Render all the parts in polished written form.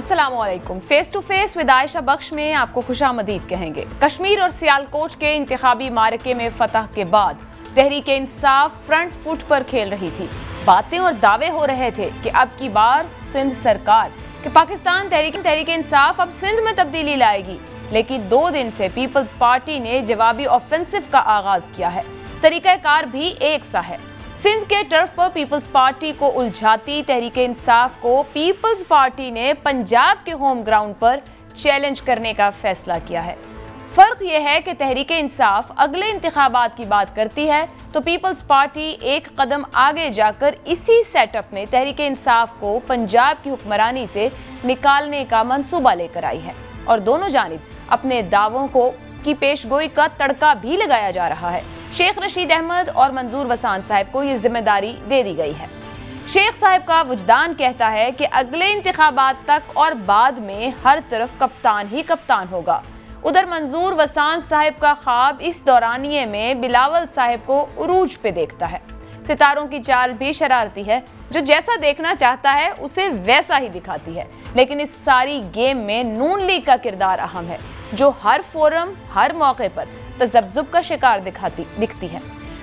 अस्सलामुअलैकुम। Face to face with Ayesha Bakhsh में आपको खुशामदीद कहेंगे। कश्मीर और सियालकोट के इंतखाबी मारके में फतह के बाद तहरीके इंसाफ फ्रंट फुट पर खेल रही थी। बातें और दावे हो रहे थे कि अब की बार सिंध सरकार कि पाकिस्तान तहरीके इंसाफ अब सिंध में तब्दीली लाएगी, लेकिन 2 दिन से पीपल्स पार्टी ने जवाबी ऑफेंसिव का आगाज किया है। तरीकाकार भी एक सा है। सिंध के टर्फ पर पीपल्स पार्टी को उलझाती तहरीके इंसाफ को पीपल्स पार्टी ने पंजाब के होम ग्राउंड पर चैलेंज करने का फैसला किया है। फर्क यह है कि तहरीके इंसाफ अगले इंतखाबात की बात करती है तो पीपल्स पार्टी एक कदम आगे जाकर इसी सेटअप में तहरीके इंसाफ को पंजाब की हुक्मरानी से निकालने का मंसूबा लेकर आई है और दोनों जानिब अपने दावों की पेशगोई का तड़का भी लगाया जा रहा है। शेख रशीद अहमद और मंजूर वसान साहब को ये जिम्मेदारी दे दी गई है। शेख साहब का वजदान कहता है कि अगले इंतखाबात तक और बाद में हर तरफ कप्तान ही कप्तान होगा। उधर मंजूर वसान साहब का ख्वाब इस दौरानिये में बिलावल साहब को उरूज पे देखता है। सितारों की चाल भी शरारती है, जो जैसा देखना चाहता है उसे वैसा ही दिखाती है। लेकिन इस सारी गेम में नून लीग का किरदार अहम है, जो हर फोरम हर मौके पर तजब्जुब का शिकार दिखती है।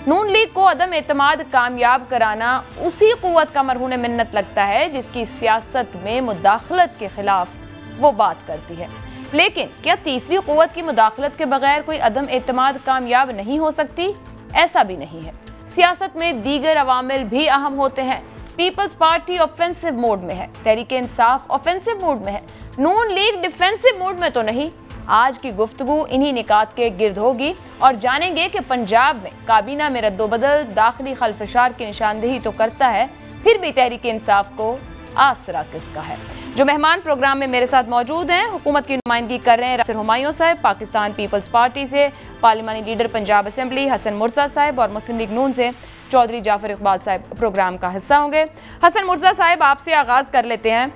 नून लीग को अदम एतमाद कामयाब कराना उसी कुव्वत का मरहून मिन्नत लगता है जिसकी सियासत में मुदाखलत के खिलाफ वो बात करती है। लेकिन क्या तीसरी कुव्वत की मुदाखलत के बगैर कोई अदम एतमाद कामयाब नहीं हो सकती? ऐसा भी नहीं है। सियासत में दीगर अवामिल भी अहम होते हैं। पीपल्स पार्टी ऑफेंसिव मोड में है, तहरीके इंसाफ ऑफेंसिव मोड में है, नून लीग डिफेंसिव मोड में तो नहीं। आज की गुफ्तगू इन्हीं निकात के गिर्द होगी और जानेंगे कि पंजाब में काबीना में रद्दोबदल दाखिली खलफशार की निशानदेही तो करता है, फिर भी तहरीके इंसाफ को आसरा किसका है। जो मेहमान प्रोग्राम में मेरे साथ मौजूद हैं, हुकूमत की नुमाइंदगी कर रहे हैं रासिर हुमायूं साहब, पाकिस्तान पीपल्स पार्टी से पार्लिमानी लीडर पंजाब असेंबली हसन मुर्जा साहब और मुस्लिम लीग नून से चौधरी जाफर इकबाल साहब प्रोग्राम का हिस्सा होंगे। हसन मुर्जा साहब, आपसे आगाज कर लेते हैं।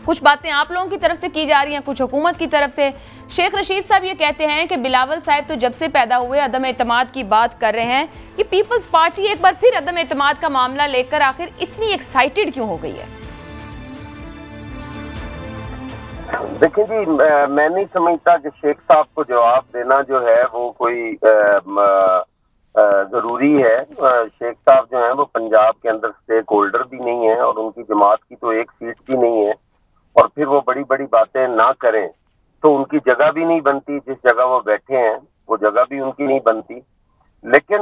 कुछ बातें आप लोगों की तरफ से की जा रही हैं, कुछ हुकूमत की तरफ से। शेख रशीद साहब ये कहते हैं कि बिलावल साहब तो जब से पैदा हुए अदम एतमाद की बात कर रहे हैं कि पीपल्स पार्टी एक बार फिर अदम एतमाद का मामला लेकर आखिर इतनी एक्साइटेड क्यों हो गई है? देखिए जी, मैं नहीं समझता कि शेख साहब को जवाब देना जो है वो कोई जरूरी है। शेख साहब जो है वो पंजाब के अंदर स्टेक होल्डर भी नहीं है और उनकी जमात की तो एक सीट भी नहीं है, और फिर वो बड़ी बड़ी बातें ना करें तो उनकी जगह भी नहीं बनती। जिस जगह वो बैठे हैं वो जगह भी उनकी नहीं बनती। लेकिन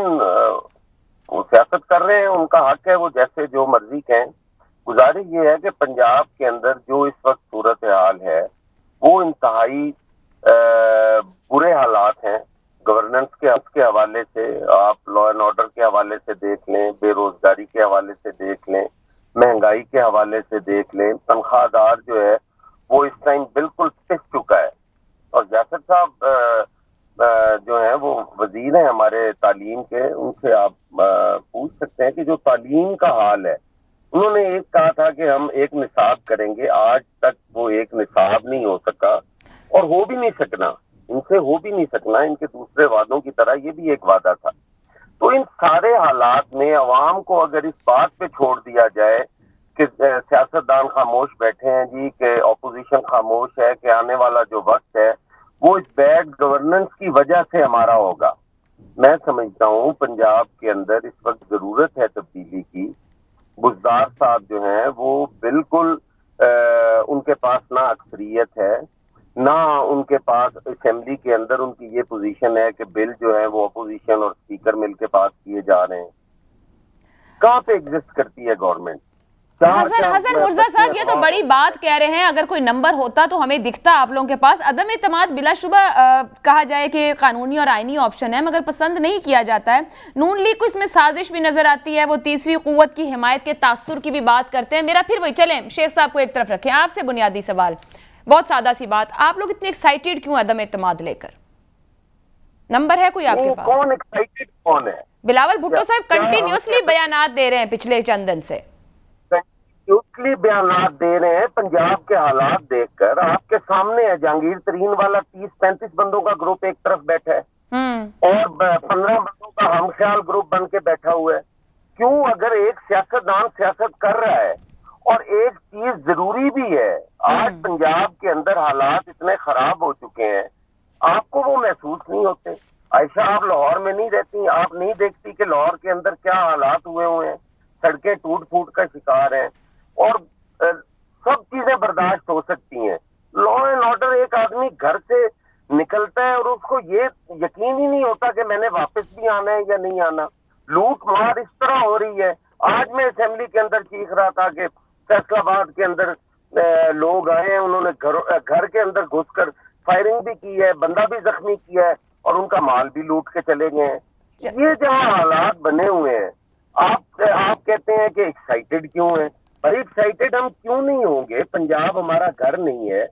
वो सियासत कर रहे हैं, उनका हक है, वो जैसे जो मर्जी कहें। गुजारिश ये है कि पंजाब के अंदर जो इस वक्त सूरत हाल है वो इंतहाई बुरे हालात हैं। गवर्नेंस के हवाले से, आप लॉ एंड ऑर्डर के हवाले से देख लें, बेरोजगारी के हवाले से देख लें, महंगाई के हवाले से देख लें। तनख्वाहदार जो है वो इस टाइम बिल्कुल पिस चुका है। और जाफर साहब जो है वो वजीर हैं हमारे तालीम के, उनसे आप पूछ सकते हैं कि जो तालीम का हाल है, उन्होंने एक कहा था कि हम एक निसाब करेंगे, आज तक वो एक निसाब नहीं हो सका और हो भी नहीं सकना, इनसे हो भी नहीं सकना। इनके दूसरे वादों की तरह ये भी एक वादा था। तो इन सारे हालात में अवाम को अगर इस बात पे छोड़ दिया जाए कि सियासतदान खामोश बैठे हैं जी, कि ऑपोजिशन खामोश है, कि आने वाला जो वक्त है वो इस बैड गवर्नेंस की वजह से हमारा होगा। मैं समझता हूँ पंजाब के अंदर इस वक्त जरूरत है तब्दीली की। बुज़दार साहब जो हैं वो बिल्कुल उनके पास ना अक्सरियत है, ना उनके पास असेंबली के अंदर उनकी ये पोजीशन है कि बिल जो है वो अपोजिशन और स्पीकर मिलकर पास किए जा रहे हैं। कहाँ पे एग्जिस्ट करती है गवर्नमेंट? हसन मुर्जा साहब, ये तो बड़ी बात कह रहे हैं। अगर कोई नंबर होता तो हमें दिखता आप लोगों के पास। अदम एतमाद बिलाशुबा कहा जाए कि कानूनी और आईनी ऑप्शन है, मगर पसंद नहीं किया जाता है। नून लीग को इसमें साजिश भी नजर आती है, वो तीसरी कुव्वत की हिमायत के तासुर की भी बात करते हैं। मेरा फिर वही, चलें शेख साहब को एक तरफ रखें, आपसे बुनियादी सवाल, बहुत सादा सी बात, आप लोग इतने एक्साइटेड क्यों अदम एतमाद लेकर? नंबर है कोई आपके पास? कौन एक्साइटेड कौन है? बिलावल भुट्टो साहब कंटिन्यूसली बयानात दे रहे हैं पिछले चंद दिन से, बयानात दे रहे हैं। पंजाब के हालात देखकर आपके सामने है, जहांगीर तरीन वाला 30-35 बंदों का ग्रुप एक तरफ बैठा है और 15 बंदों का हम ख्याल ग्रुप बन के बैठा हुआ है। क्यों? अगर एक सियासतदान सियासत कर रहा है, और एक चीज जरूरी भी है आज पंजाब के अंदर हालात इतने खराब हो चुके हैं, आपको वो महसूस नहीं होते? आयशा, आप लाहौर में नहीं रहती, आप नहीं देखती कि लाहौर के अंदर क्या हालात हुए हैं? सड़कें टूट फूट का शिकार हैं और सब चीजें बर्दाश्त हो सकती हैं। लॉ एंड ऑर्डर, एक आदमी घर से निकलता है और उसको ये यकीन ही नहीं होता कि मैंने वापस भी आना है या नहीं आना। लूट मार इस तरह हो रही है। आज मैं असेंबली के अंदर चीख रहा था कि फैसलाबाद के अंदर लोग आए हैं, उन्होंने घर के अंदर घुसकर फायरिंग भी की है, बंदा भी जख्मी किया है और उनका माल भी लूट के चले गए हैं। ये जहाँ हालात बने हुए हैं, आप कहते हैं कि एक्साइटेड क्यों है? भाई एक्साइटेड हम क्यों नहीं होंगे? पंजाब हमारा घर नहीं है।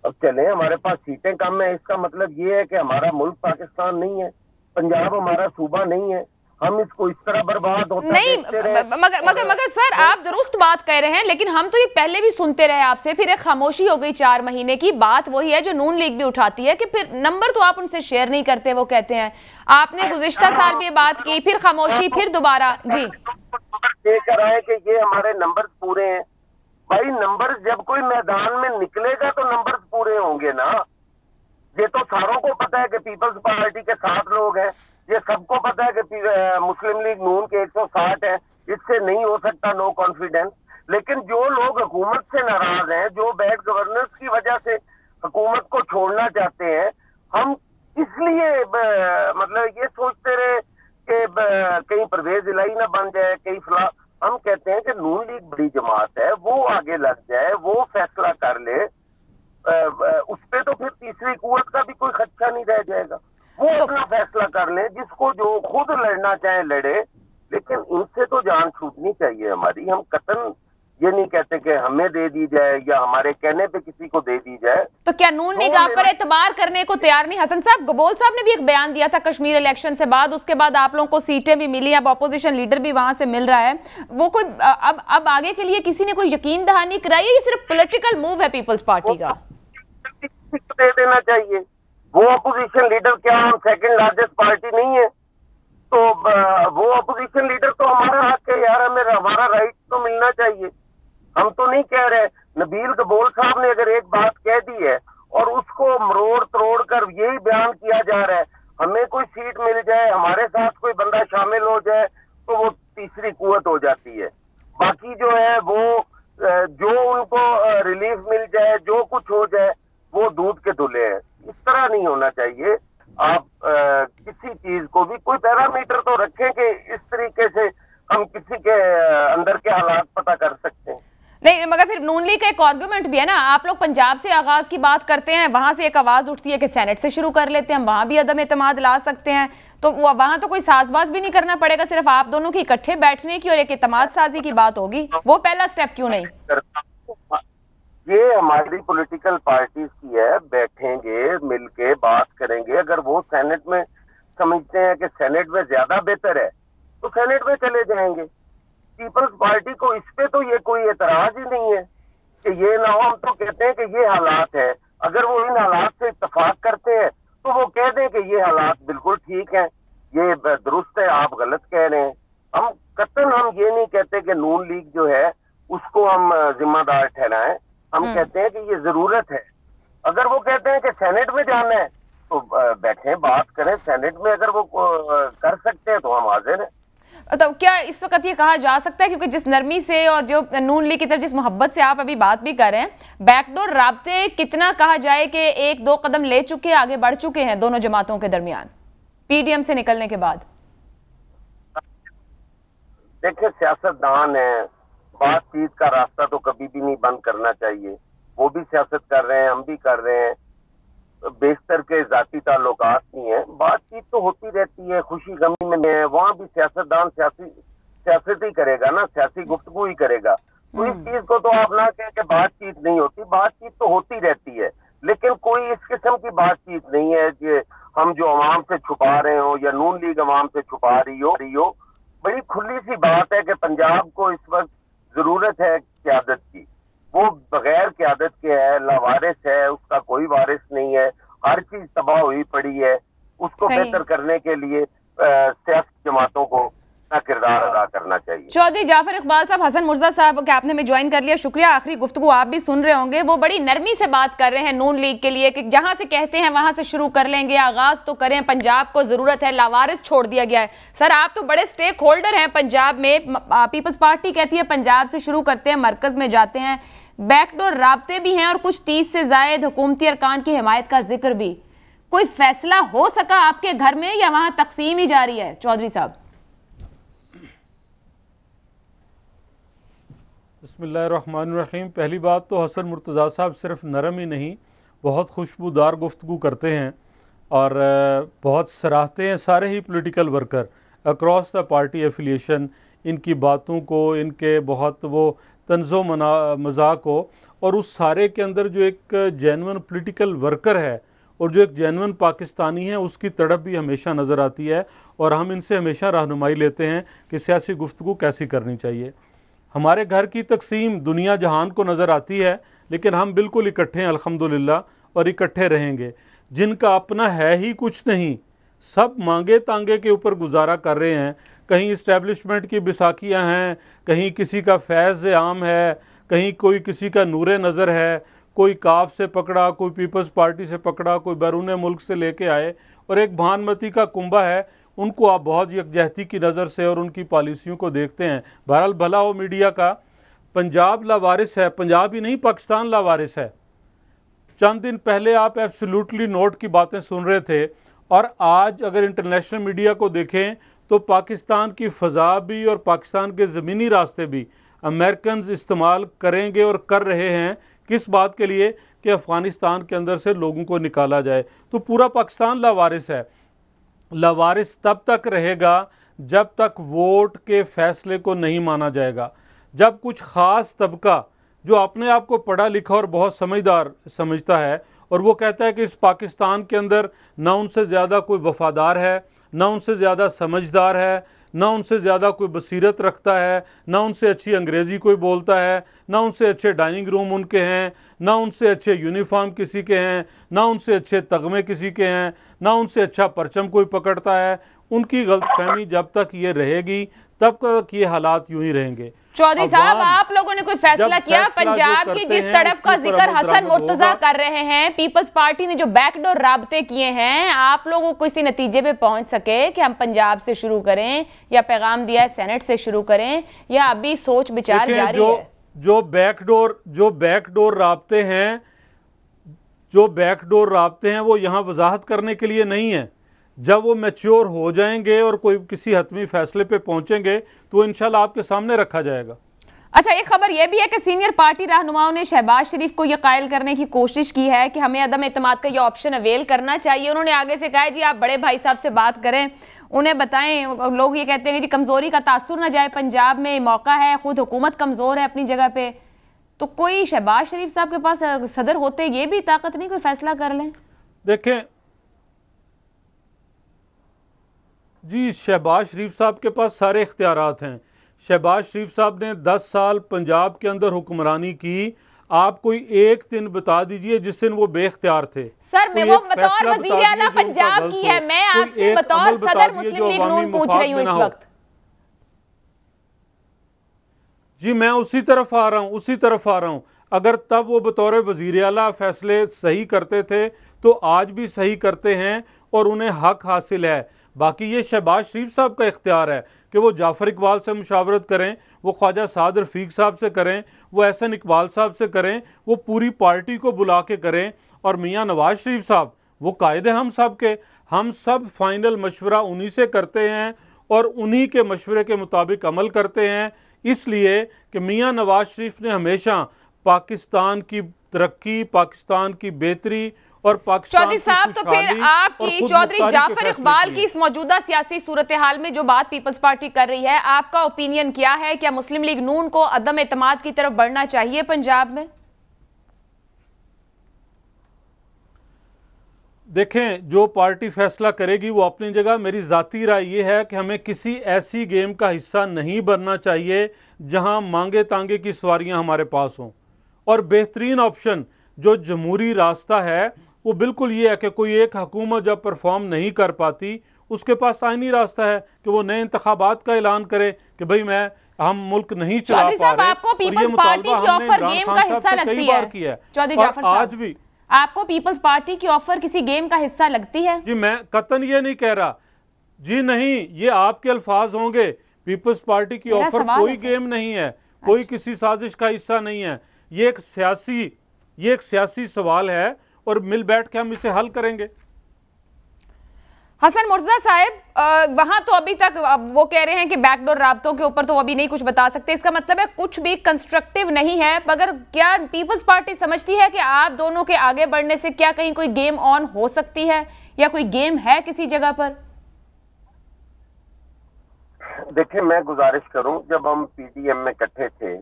अब चले, हमारे पास सीटें कम है, इसका मतलब ये है कि हमारा मुल्क पाकिस्तान नहीं है, पंजाब हमारा सूबा नहीं है। हम इसको इस तरह बर्बाद होता नहीं, मगर सर आप दुरुस्त बात कह रहे हैं, लेकिन हम तो ये पहले भी सुनते रहे आपसे, फिर एक खामोशी हो गई 4 महीने की। बात वही है जो नून लीग भी उठाती है कि फिर नंबर तो आप उनसे शेयर नहीं करते, वो कहते हैं। आपने गुज़िश्ता साल भी ये बात की, फिर खामोशी, फिर दोबारा। जी, देकर आए कि ये हमारे नंबर पूरे हैं। भाई नंबर जब कोई मैदान में निकलेगा तो नंबर पूरे होंगे ना। ये तो सारों को पता है कि पीपल्स पार्टी के 7 लोग हैं, ये सबको पता है कि मुस्लिम लीग नून के 160 है, इससे नहीं हो सकता नो कॉन्फिडेंस। लेकिन जो लोग हुकूमत से नाराज हैं, जो बैड गवर्नेंस की वजह से हुकूमत को छोड़ना चाहते हैं, हम इसलिए मतलब ये सोचते रहे कि कहीं परवेज इलाही ना बन जाए, कहीं फला। हम कहते हैं कि नून लीग बड़ी जमात है, वो आगे लग जाए, वो फैसला कर ले, उस पे तो फिर तीसरी कुव्वत का भी कोई खदशा नहीं रह जाएगा। वो अपना फैसला कर ले, जिसको जो खुद लड़ना चाहे लड़े, लेकिन इनसे तो जान छूटनी चाहिए हमारी। हम कतन ये नहीं कहते कि हमें दे दी जाए या हमारे कहने पे किसी को दे दी जाए। तो क्या नून लीग आप पर एतबार करने को तैयार नहीं? हसन साहब, गबोल साहब ने भी एक बयान दिया था कश्मीर इलेक्शन से बाद, उसके बाद आप लोगों को सीटें भी मिली, अब अपोजिशन लीडर भी वहां से मिल रहा है। वो कोई अब आगे के लिए किसी ने कोई यकीन दहानी कराई है? ये सिर्फ पॉलिटिकल मूव है पीपल्स पार्टी का? दे देना चाहिए। वो अपोजिशन लीडर क्या हम सेकंड लार्जेस्ट पार्टी नहीं है? तो वो अपोजिशन लीडर तो हमारा हक है यार, हमें हमारा राइट तो मिलना चाहिए। हम तो नहीं कह रहे। नबील गबोल साहब ने अगर एक बात कह दी है और उसको मरोड़ तरोड़ कर यही बयान किया जा रहा है, हमें कोई सीट मिल जाए, हमारे साथ कोई बंदा शामिल हो जाए, तो वो तीसरी कुव्वत हो जाती है। बाकी जो है वो जो उनको रिलीफ मिल जाए, जो कुछ हो जाए, वो दूध के धुले हैं। इस तरह नहीं होना चाहिए। आप किसी चीज को भी कोई पैरामीटर तो रखें कि इस तरीके से हम किसी के अंदर के हालात पता कर सकते हैं। नहीं, मगर फिर नून लीग का एक आर्गुमेंट भी है ना, आप लोग पंजाब से आगाज की बात करते हैं, वहां से एक आवाज उठती है कि सेनेट से शुरू कर लेते हैं, हम वहां भी अदम एतमाद ला सकते हैं, तो वहां तो कोई साजबाज भी नहीं करना पड़ेगा, सिर्फ आप दोनों की इकट्ठे बैठने की और एक एतमाद साजी की बात होगी। वो पहला स्टेप क्यों नहीं? ये हमारी पॉलिटिकल पार्टीज की है, बैठेंगे मिलके बात करेंगे। अगर वो सेनेट में समझते हैं कि सेनेट में ज्यादा बेहतर है तो सेनेट में चले जाएंगे। पीपल्स पार्टी को इस पे तो ये कोई एतराज ही नहीं है कि ये ना हो। हम तो कहते हैं कि ये हालात है, अगर वो इन हालात से इत्तेफाक करते हैं तो वो कह दें कि ये हालात बिल्कुल ठीक हैं, ये दुरुस्त है, आप गलत कह रहे हैं। हम कतन हम ये नहीं कहते कि नून लीग जो है उसको हम जिम्मेदार ठहराएं। हम कहते हैं कि ये जरूरत है। अगर वो कहते हैं कि सेनेट में जाना है तो बैठे बात करें, सेनेट में अगर वो कर सकते हैं तो हम हाजिर हैं। तो क्या इस वक्त ये कहा जा सकता है, क्योंकि जिस नरमी से और जो नून लीग की तरफ जिस मोहब्बत से आप अभी बात भी कर रहे हैं, बैकडोर राब्ते कितना कहा जाए कि 1-2 कदम ले चुके, आगे बढ़ चुके हैं दोनों जमातों के दरमियान पीडीएम से निकलने के बाद? देखिए, सियासतदान है, बातचीत का रास्ता तो कभी भी नहीं बंद करना चाहिए। वो भी सियासत कर रहे हैं, हम भी कर रहे हैं। बेशतर के जाती ताल्लुकात नहीं है, बातचीत तो होती रहती है, खुशी गमी में है। वहाँ भी सियासतदान सियासत ही करेगा ना, सियासी गुफ्तगू ही करेगा। तो इस चीज को तो आप ना कहें कि बातचीत नहीं होती, बातचीत तो होती रहती है, लेकिन कोई इस किस्म की बातचीत नहीं है कि हम जो अवाम से छुपा रहे हो या नून लीग अवाम से छुपा रही हो। बड़ी खुली सी बात है कि पंजाब को इस वक्त जरूरत है क़यादत की। वो बगैर क़यादत के है, लावारिस है, उसका कोई वारिस नहीं है, हर चीज तबाह हुई पड़ी है। उसको बेहतर करने के लिए सियासी जमातों को अपना किरदार अदा करना चाहिए। चौधरी जाफर इकबाल साहब, हसन मुर्तजा साहब के आपने में ज्वाइन कर लिया, शुक्रिया। आखिरी गुफ्तगू आप भी सुन रहे होंगे, वो बड़ी नरमी से बात कर रहे हैं नून लीग के लिए कि जहां से कहते हैं वहां से शुरू कर लेंगे, आगाज तो करें, पंजाब को जरूरत है, लावारिस छोड़ दिया गया है। सर आप तो बड़े स्टेक होल्डर हैं पंजाब में, पीपल्स पार्टी कहती है पंजाब से शुरू करते हैं, मरकज में जाते हैं, बैकडोर राब्ते भी हैं और कुछ 30 से जायद हुकूमती अरकान की हिमायत का जिक्र भी। कोई फैसला हो सका आपके घर में या वहां तकसीम ही जारी है? चौधरी साहब। बिस्मिल्लाहिर्रहमानिर्रहीम। पहली बात तो हसन मुर्तज़ा साहब सिर्फ नरम ही नहीं, बहुत खुशबूदार गुफ्तगू करते हैं और बहुत सराहते हैं सारे ही political worker across the party affiliation, इनकी बातों को, इनके बहुत वो तंज़ो मजाक हो, और उस सारे के अंदर जो एक जेन्युइन पॉलिटिकल वर्कर है और जो एक जेन्युइन पाकिस्तानी है उसकी तड़प भी हमेशा नज़र आती है, और हम इनसे हमेशा रहनुमाई लेते हैं कि सियासी गुफ्तगू कैसी करनी चाहिए। हमारे घर की तकसीम दुनिया जहान को नज़र आती है, लेकिन हम बिल्कुल इकट्ठे हैं अल्हम्दुलिल्लाह, और इकट्ठे रहेंगे। जिनका अपना है ही कुछ नहीं, सब मांगे तांगे के ऊपर गुजारा कर रहे हैं, कहीं इस्टेब्लिशमेंट की बिसाखियाँ हैं, कहीं किसी का फैज़ आम है, कहीं कोई किसी का नूरे नज़र है, कोई काफ से पकड़ा, कोई पीपल्स पार्टी से पकड़ा, कोई बैरून मुल्क से लेके आए, और एक भानमती का कुंभा है, उनको आप बहुत यकजहती की नज़र से और उनकी पॉलिसियों को देखते हैं। बहरहाल भला हो मीडिया का, पंजाब लावारिस है, पंजाब ही नहीं पाकिस्तान लावारिस है। चंद दिन पहले आप एब्सोल्युटली नोट की बातें सुन रहे थे, और आज अगर इंटरनेशनल मीडिया को देखें तो पाकिस्तान की फ़ज़ा भी और पाकिस्तान के ज़मीनी रास्ते भी अमेरिकन इस्तेमाल करेंगे और कर रहे हैं। किस बात के लिए? कि अफ़गानिस्तान के अंदर से लोगों को निकाला जाए। तो पूरा पाकिस्तान लावारिस है। लावारिस तब तक रहेगा जब तक वोट के फैसले को नहीं माना जाएगा, जब कुछ ख़ास तबका जो अपने आप को पढ़ा लिखा और बहुत समझदार समझता है, और वो कहता है कि इस पाकिस्तान के अंदर ना उनसे ज़्यादा कोई वफादार है, ना उनसे ज़्यादा समझदार है, ना उनसे ज़्यादा कोई बसीरत रखता है, ना उनसे अच्छी अंग्रेज़ी कोई बोलता है, ना उनसे अच्छे डाइनिंग रूम उनके हैं, ना उनसे अच्छे यूनिफॉर्म किसी के हैं, ना उनसे अच्छे तगमे किसी के हैं, ना उनसे अच्छा परचम कोई पकड़ता है। उनकी गलतफहमी जब तक ये रहेगी तब तक ये हालात यूं ही रहेंगे। चौधरी साहब, आप लोगों ने कोई फैसला किया? पंजाब की जिस तड़प का जिक्र हसन मुर्तजा कर रहे हैं, पीपल्स पार्टी ने जो बैकडोर राब्ते किए हैं, आप लोगों को किसी नतीजे पे पहुंच सके कि हम पंजाब से शुरू करें, या पैगाम दिया है सेनेट से शुरू करें, या अभी सोच विचार जारी है? जो बैकडोर राब्ते हैं वो यहाँ वजाहत करने के लिए नहीं है। जब वो मैच्योर हो जाएंगे और कोई किसी हतमी फैसले पे पहुंचेंगे तो इंशाल्लाह आपके सामने रखा जाएगा। अच्छा, एक खबर यह भी है कि सीनियर पार्टी रहनुमाओं ने शहबाज शरीफ को यह कायल करने की कोशिश की है कि हमें अदम एतमाद का यह ऑप्शन अवेल करना चाहिए। उन्होंने आगे से कहा है जी आप बड़े भाई साहब से बात करें, उन्हें बताएं। लोग ये कहते हैं कि जी कमजोरी का तासुर न जाए, पंजाब में मौका है, खुद हुकूमत कमजोर है अपनी जगह पे, तो कोई शहबाज शरीफ साहब के पास सदर होते ये भी ताकत नहीं कोई फैसला कर लें? देखें जी, शहबाज शरीफ साहब के पास सारे इख्तियारात हैं। शहबाज शरीफ साहब ने 10 साल पंजाब के अंदर हुक्मरानी की। आप कोई एक दिन बता दीजिए जिस दिन वो बेख्तियार थे। सर मैं वो बतौर वज़ीर आला पंजाब की है, मैं आपसे बतौर सदर मुस्लिम लीग नून पूछ रही हूँ इस वक्त। जी मैं उसी तरफ आ रहा हूँ। अगर तब वो बतौर वज़ीर आला फैसले सही करते थे तो आज भी सही करते हैं और उन्हें हक हासिल है। बाकी ये शहबाज शरीफ साहब का इख्तियार है कि वो जाफर इकबाल से मुशावरत करें, वो ख्वाजा साद रफीक साहब से करें, वो एहसन इकबाल साहब से करें, वो पूरी पार्टी को बुला के करें। और मियाँ नवाज शरीफ साहब वो कायद हैं हम सब के, हम सब फाइनल मशवरा उन्हीं से करते हैं और उन्हीं के मशवरे के मुताबिक अमल करते हैं। इसलिए कि मियाँ नवाज शरीफ ने हमेशा पाकिस्तान की तरक्की, पाकिस्तान की बेहतरी और पाकिस्तान चौधरी साहब, तो फिर आपकी चौधरी जाफर इकबाल की इस मौजूदा सियासी सूरत हाल में जो बात पीपल्स पार्टी कर रही है, आपका ओपिनियन क्या है? क्या मुस्लिम लीग नून को अदम एतमाद की तरफ बढ़ना चाहिए पंजाब में? देखें, जो पार्टी फैसला करेगी वो अपनी जगह। मेरी जाती राय ये है कि हमें किसी ऐसी गेम का हिस्सा नहीं बनना चाहिए जहां मांगे तांगे की सवारियां हमारे पास हों। और बेहतरीन ऑप्शन जो जमहूरी रास्ता है वो बिल्कुल ये है कि कोई एक हुकूमत जब परफॉर्म नहीं कर पाती उसके पास आईनी रास्ता है कि वो नए इंतखाबात का ऐलान करे कि भाई हम मुल्क नहीं चला पा रहे। आपको पीपल्स पार्टी की ऑफर गेम का हिस्सा लगती है? चौधरी जाफर साहब, आज भी आपको पीपल्स पार्टी की ऑफर किसी गेम का हिस्सा लगती है? जी मैं कतन ये नहीं कह रहा जी, नहीं, ये आपके अल्फाज होंगे। पीपल्स पार्टी की ऑफर कोई गेम नहीं है, कोई किसी साजिश का हिस्सा नहीं है। ये एक सियासी सवाल है और मिल बैठ के हम इसे हल करेंगे। हसन मुर्तजा साहब, वहां तो अभी तक वो कह रहे हैं कि बैकडोर राब्तों के ऊपर तो अभी नहीं कुछ बता सकते, इसका मतलब है कुछ भी कंस्ट्रक्टिव नहीं है। मगर क्या पीपल्स पार्टी समझती है कि आप दोनों के आगे बढ़ने से क्या कहीं कोई गेम ऑन हो सकती है या कोई गेम है किसी जगह पर? देखिए, मैं गुजारिश करूं, जब हम पीडीएम में इकट्ठे थे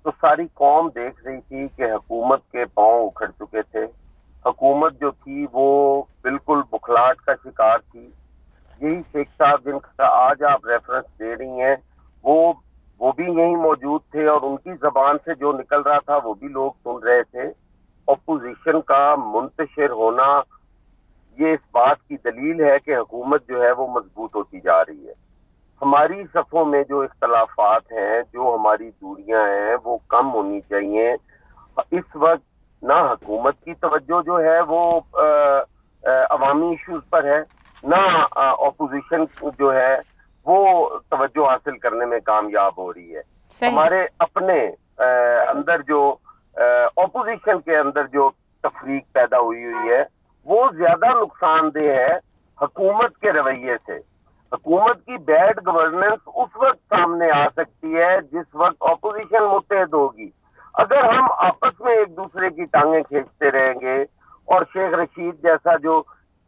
तो सारी कौम देख रही थी कि हुकूमत के पांव उखड़ चुके थे। हुकूमत जो थी वो बिल्कुल बुखलाहट का शिकार थी। यही शेख साहब जिनका आज आप रेफरेंस दे रही हैं, वो भी यहीं मौजूद थे और उनकी जबान से जो निकल रहा था वो भी लोग सुन रहे थे। अपोजिशन का मुंतशिर होना ये इस बात की दलील है कि हुकूमत जो है वो मजबूत होती जा रही है। हमारी सफ़ों में जो इख्तलाफात हैं, जो हमारी दूरियां हैं, वो कम होनी चाहिए। इस वक्त ना हुकूमत की तवज्जो जो है वो अवामी इश्यूज पर है, ना अपोजिशन जो है वो तवज्जो हासिल करने में कामयाब हो रही है। हमारे अपने अंदर जो अपोजिशन के अंदर जो तफरीक पैदा हुई है वो ज्यादा नुकसानदेह है हुकूमत के रवैये से। हुकूमत की बैड गवर्नेंस उस वक्त सामने आ सकती है जिस वक्त अपोजिशन मुत्तहद होगी। अगर हम आपस में एक दूसरे की टांगें खींचते रहेंगे और शेख रशीद जैसा जो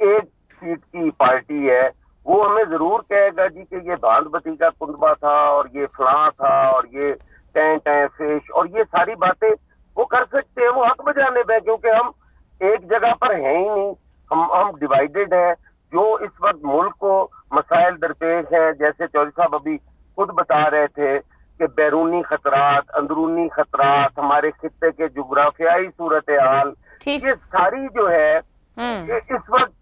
एक सीट की पार्टी है वो हमें जरूर कहेगा जी कि ये भांत का कुंदबा था और ये फलां था और ये टैं फिश और ये सारी बातें वो कर सकते हैं, वो हक बजाने पे, क्योंकि हम एक जगह पर हैं ही नहीं, हम डिवाइडेड हैं। जो इस वक्त मुल्क को मसाइल दरपेश हैं, जैसे चौधरी साहब अभी खुद बता रहे थे कि बैरूनी खतरात, अंदरूनी खतरात, हमारे खित्ते के जुग्राफियाई सूरत हाल, ये सारी जो है ये इस वक्त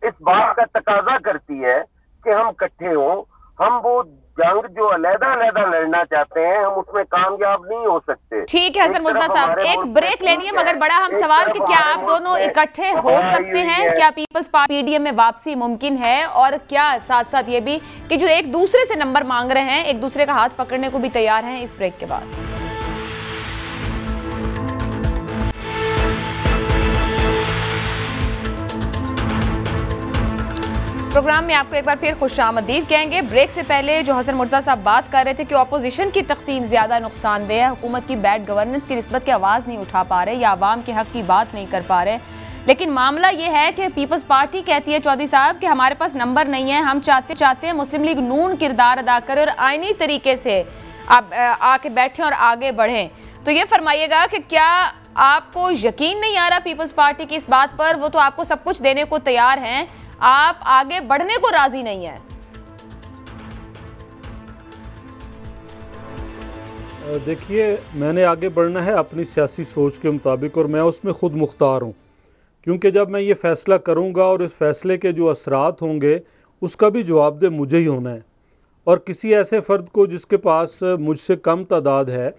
इस बात का तकाजा करती है कि हम इकट्ठे हों। हम वो जंग जो अलग-अलग लड़ना चाहते हैं हम उसमें कामयाब नहीं हो सकते। ठीक है हसन मुर्तजा साहब, एक ब्रेक लेनी है, मगर बड़ा हम सवाल कि क्या आप दोनों इकट्ठे हो सकते हैं? क्या पीपल्स पार्टी पीडीएम में वापसी मुमकिन है? और क्या साथ साथ ये भी कि जो एक दूसरे से नंबर मांग रहे हैं, एक दूसरे का हाथ पकड़ने को भी तैयार हैं? इस ब्रेक के बाद प्रोग्राम में आपको एक बार फिर खुशामदीद कहेंगे। ब्रेक से पहले जो हसन मुर्तजा साहब बात कर रहे थे कि अपोजिशन की तकसीम ज्यादा नुकसानदेह है, हुकूमत की बैड गवर्नेंस की निस्बत की आवाज़ नहीं उठा पा रहे या आवाम के हक की बात नहीं कर पा रहे। लेकिन मामला ये है कि पीपल्स पार्टी कहती है चौधरी साहब कि हमारे पास नंबर नहीं है, हम चाहते हैं मुस्लिम लीग नून किरदार अदा करे और आईनी तरीके से आप आके बैठें और आगे बढ़ें। तो ये फरमाइएगा कि क्या आपको यकीन नहीं आ रहा पीपल्स पार्टी की इस बात पर? वो तो आपको सब कुछ देने को तैयार हैं, आप आगे बढ़ने को राजी नहीं है। देखिए, मैंने आगे बढ़ना है अपनी सियासी सोच के मुताबिक और मैं उसमें खुद मुख्तार हूं, क्योंकि जब मैं ये फैसला करूंगा और इस फैसले के जो असरात होंगे उसका भी जवाबदेह मुझे ही होना है। और किसी ऐसे फ़र्द को जिसके पास मुझसे कम तादाद है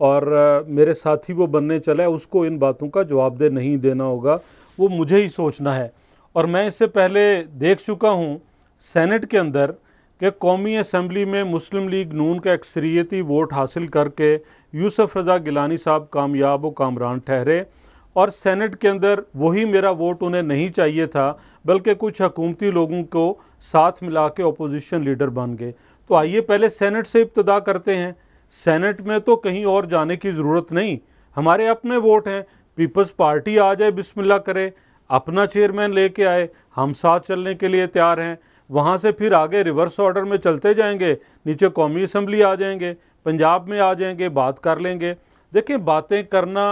और मेरे साथी वो बनने चला है, उसको इन बातों का जवाबदेह नहीं देना होगा, वो मुझे ही सोचना है। और मैं इससे पहले देख चुका हूँ सेनेट के अंदर कि कौमी असम्बली में मुस्लिम लीग नून का अक्सरियती वोट हासिल करके यूसुफ रज़ा गिलानी साहब कामयाब व कामरान ठहरे और सेनेट के अंदर वही मेरा वोट उन्हें नहीं चाहिए था, बल्कि कुछ हुकूमती लोगों को साथ मिला के अपोजिशन लीडर बन गए। तो आइए पहले सेनेट से इब्तदा करते हैं। सेनेट में तो कहीं और जाने की ज़रूरत नहीं, हमारे अपने वोट हैं। पीपल्स पार्टी आ जाए, बिस्मिल्लाह करे, अपना चेयरमैन लेके आए, हम साथ चलने के लिए तैयार हैं। वहाँ से फिर आगे रिवर्स ऑर्डर में चलते जाएंगे, नीचे कौमी असम्बली आ जाएंगे, पंजाब में आ जाएंगे, बात कर लेंगे। देखिए, बातें करना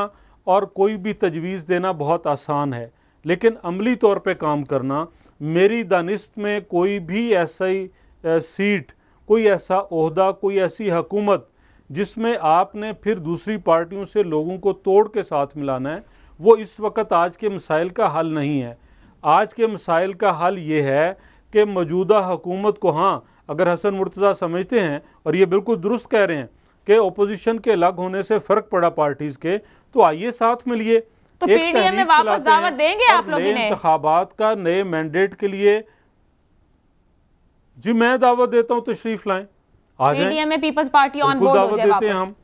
और कोई भी तजवीज़ देना बहुत आसान है, लेकिन अमली तौर पे काम करना, मेरी दानिस्त में कोई भी ऐसी सीट, कोई ऐसा ओहदा, कोई ऐसी हुकूमत जिसमें आपने फिर दूसरी पार्टियों से लोगों को तोड़ के साथ मिलाना है, वो इस वक्त आज के मसाइल का हल नहीं है। आज के मसाइल का हल ये है कि मौजूदा हुकूमत को, हाँ अगर हसन मुर्तज़ा समझते हैं और ये बिल्कुल दुरुस्त कह रहे हैं कि ओपोजिशन के अलग होने से फर्क पड़ा पार्टीज के, तो आइए साथ मिलिए, तो पीडीएम में वापस दावत देंगे आप लोग इन्हें इंतखाबात का नए मैंडेट के लिए। जी मैं दावत देता हूं, तशरीफ लाएं, आ जाएं, पीडीएम में पीपल्स पार्टी ऑन बोर्ड हो जाए वापस। हम